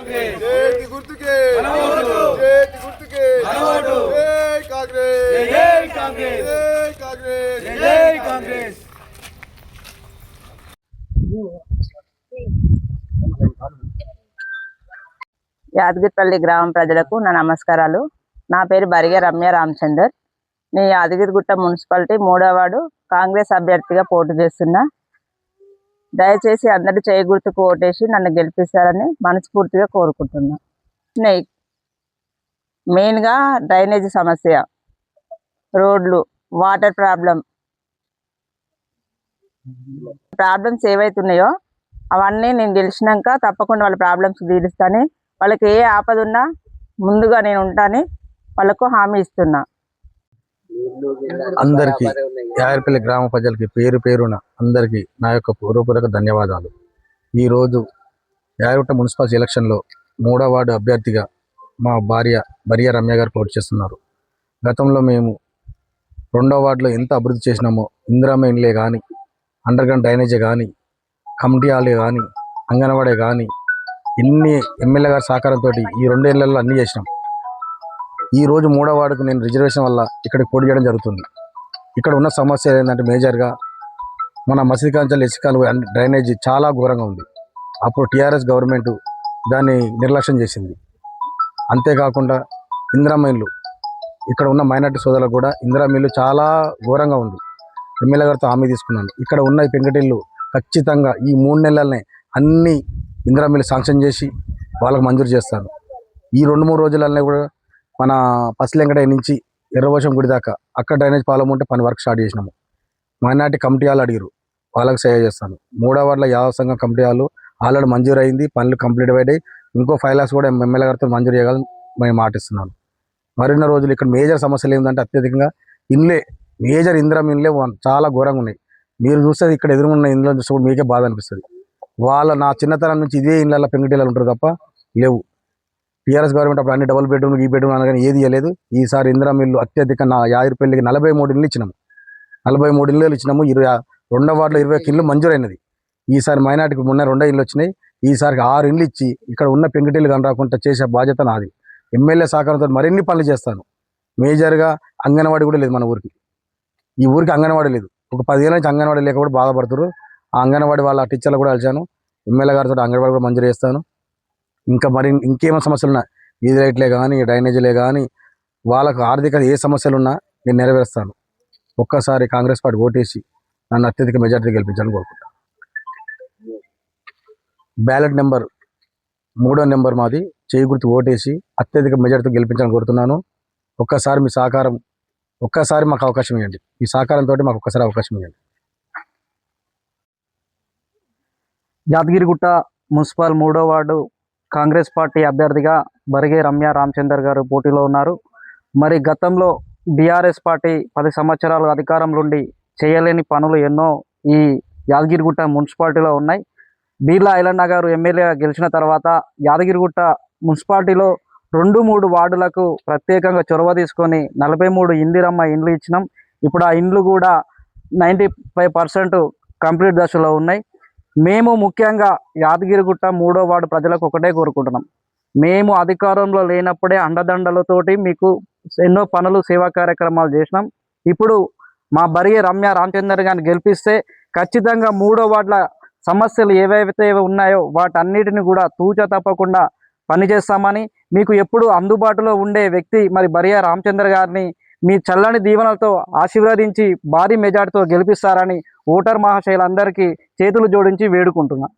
చేతి గుర్తుకే చేతి గుర్తుకే జై కాంగ్రెస్ జై కాంగ్రెస్ జై కాంగ్రెస్ జై కాంగ్రెస్. యాదగిరిపల్లి గ్రామం ప్రజలకు నా నమస్కారాలు. నా పేరు బరిగే రమ్య రామచందర్. నేను యాదగిరిగుట్ట మున్సిపాలిటీ 3వ వార్డు కాంగ్రెస్ అభ్యర్థిగా పోటీ చేస్తున్నా. దయచేసి అందరూ చేయి గుర్తుకు ఓటేసి నన్ను గెలిపిస్తారని మనస్ఫూర్తిగా కోరుకుంటున్నా. మెయిన్గా డ్రైనేజీ సమస్య, రోడ్లు, వాటర్ ప్రాబ్లమ్స్ ఏవైతున్నాయో అవన్నీ నేను గెలిచినాక తప్పకుండా వాళ్ళ ప్రాబ్లమ్స్ తీరుస్తాను. వాళ్ళకి ఏ ఆపద ఉన్నా ముందుగా నేను ఉంటాను, వాళ్ళకు హామీ ఇస్తున్నా. అందరికీ యాదగిరిపల్లి గ్రామ ప్రజలకి పేరు పేరున అందరికీ నా యొక్క పూర్వపూర్వక ధన్యవాదాలు. ఈరోజు యాదగిరిగుట్ట మున్సిపాలిటీ ఎలక్షన్లో 3వ వార్డు అభ్యర్థిగా మా భార్య బరియ రమ్య గారు పోటీ చేస్తున్నారు. గతంలో మేము 2వ వార్డులో ఎంత అభివృద్ధి చేసినామో, ఇందిరమ్మ ఇండ్లే కానీ, అండర్ గ్రౌండ్ డ్రైనేజే కానీ, కమిటీ హాలే కానీ, అంగన్వాడే కానీ, ఇన్ని ఎమ్మెల్యే గారి సహకారంతో ఈ 2 ఏళ్లలో అన్నీ చేసినాం. ఈరోజు 3వ వార్డుకు నేను రిజర్వేషన్ వల్ల ఇక్కడికి పోటీ చేయడం జరుగుతుంది. ఇక్కడ ఉన్న సమస్య ఏంటంటే మేజర్గా మన మసీద్ కాంచెలు ఇసుకలు డ్రైనేజీ చాలా ఘోరంగా ఉంది. అప్పుడు టీఆర్ఎస్ గవర్నమెంట్ దాన్ని నిర్లక్ష్యం చేసింది. అంతేకాకుండా ఇందిరమ్మ ఇల్లు, ఇక్కడ ఉన్న మైనార్టీ సోదరులకు కూడా ఇందిరమ్మ ఇల్లు చాలా ఘోరంగా ఉంది. ఎమ్మెల్యే గారితో హామీ తీసుకున్నాను, ఇక్కడ ఉన్న పెంకటిల్లు ఖచ్చితంగా ఈ 3 నెలలనే అన్ని ఇందిరమ్మ ఇల్లు శాంక్షన్ చేసి వాళ్ళకు మంజూరు చేస్తాను. ఈ 2-3 రోజులనే కూడా మన పసిలెంకటయ్య నుంచి ఎర్రవశం గుడి దాకా అక్కడ డ్రైనేజ్ పాలం ఉంటే పని వర్క్ స్టార్ట్ చేసినాము. మైనార్టీ కమిటీ వాళ్ళు అడిగారు, వాళ్ళకి సేవ చేస్తాను. 3వ వార్డులో యాదవ సంఘం కమిటీ వాళ్ళు ఆల్రెడీ మంజూరు అయింది, పనులు కంప్లీట్ అయ్యాయి. ఇంకో 5 lakhs కూడా ఎమ్మెల్యే గారితో మంజూరు చేయాలని మేము మాటిస్తున్నాను. మరిన్న రోజులు ఇక్కడ మేజర్ సమస్యలు ఏంటంటే అత్యధికంగా ఇండ్లే, మేజర్ ఇందిరమ్మ ఇండ్లే చాలా ఘోరంగా ఉన్నాయి. మీరు చూస్తే ఇక్కడ ఎదురున్న ఇండ్లను చూస్తే కూడా మీకే బాధ అనిపిస్తుంది. నా చిన్నతనం నుంచి ఇదే ఇండ్ల పెంకటిల్లు ఉంటారు తప్ప లేవు. టీఆర్ఎస్ గవర్నమెంట్ అప్పుడు అన్ని డబుల్ బెడ్రూమ్ ఈ బెడ్రూమ్ అనగానే ఏది ఇవ్వలేదు. ఈసారి ఇందిరమ్మ ఇల్లు అత్యధిక నా యాదగిరిపల్లికి 43 ఇళ్ళు ఇచ్చినాము. 43 ఇళ్ళు ఇచ్చినాము. 2వ వార్డులో 21 ఇళ్ళు మంజూరైనది. ఈసారి మైనార్టీకి మొన్న 2 ఇళ్ళు వచ్చినాయి. ఈసారికి 6 ఇళ్ళు ఇచ్చి ఇక్కడ ఉన్న పెంకటిల్లు కనరాకుండా చేసే బాధ్యత నాది. ఎమ్మెల్యే సహకారంతో మరిన్ని పనులు చేస్తాను. మేజర్గా అంగన్వాడీ కూడా లేదు మన ఊరికి. ఈ ఊరికి అంగన్వాడీ లేదు. ఒక 10 ఏళ్ళ నుంచి అంగన్వాడీ లేక కూడా బాధపడుతున్నారు. ఆ అంగన్వాడీ వాళ్ళ టీచర్లు కూడా కలిశాను. ఎమ్మెల్యే గారితో అంగన్వాడీ కూడా మంజూరు చేస్తాను. ఇంకా ఇంకేమైనా సమస్యలు ఉన్నా, వీధి లైట్లే కానీ, డ్రైనేజీలే కానీ, వాళ్ళకు ఆర్థిక ఏ సమస్యలు ఉన్నా నేను నెరవేరుస్తాను. ఒక్కసారి కాంగ్రెస్ పార్టీ ఓటేసి నన్ను అత్యధిక మెజార్టీ గెలిపించాలని కోరుకుంటాను. బ్యాలెట్ నెంబర్ 3వ నెంబర్ మాది. చేయి గుర్తు ఓటేసి అత్యధిక మెజార్టీతో గెలిపించాలని కోరుతున్నాను. ఒక్కసారి మీ సహకారం, ఒక్కసారి మాకు అవకాశం ఇవ్వండి. ఈ సహకారంతో మాకు ఒక్కసారి అవకాశం ఇవ్వండి. యాదగిరిగుట్ట మున్సిపల్ 3వ వార్డు కాంగ్రెస్ పార్టీ అభ్యర్థిగా బరిగే రమ్య రామచందర్ గారు పోటీలో ఉన్నారు. మరి గతంలో బీఆర్ఎస్ పార్టీ 10 సంవత్సరాలు అధికారంలో ఉండి చేయలేని పనులు ఎన్నో ఈ యాదగిరిగుట్ట మున్సిపాలిటీలో ఉన్నాయి. బీర్లా ఐలన్న గారు ఎమ్మెల్యేగా గెలిచిన తర్వాత యాదగిరిగుట్ట మున్సిపాలిటీలో 2-3 వార్డులకు ప్రత్యేకంగా చొరవ తీసుకొని 43 ఇందిరమ్మ ఇండ్లు ఇచ్చినాం. ఇప్పుడు ఆ ఇండ్లు కూడా 95% కంప్లీట్ దశలో ఉన్నాయి. మేము ముఖ్యంగా యాదగిరిగుట్ట 3వ వార్డు ప్రజలకు ఒకటే కోరుకుంటున్నాం, మేము అధికారంలో లేనప్పుడే అండదండలతోటి మీకు ఎన్నో పనులు, సేవా కార్యక్రమాలు చేసినాం. ఇప్పుడు మా బరిగే రమ్య రామచందర్ గారిని గెలిపిస్తే ఖచ్చితంగా 3వ వార్డుల సమస్యలు ఏవైతే ఉన్నాయో వాటన్నిటిని కూడా తూచా తప్పకుండా పనిచేస్తామని, మీకు ఎప్పుడు అందుబాటులో ఉండే వ్యక్తి మరి బరిగే రామచందర్ గారిని మీ చల్లని దీవెనలతో ఆశీర్వదించి భారీ మెజార్టీతో గెలిపిస్తారని ఓటర్ మహాశయులందరికీ చేతులు జోడించి వేడుకుంటున్నా.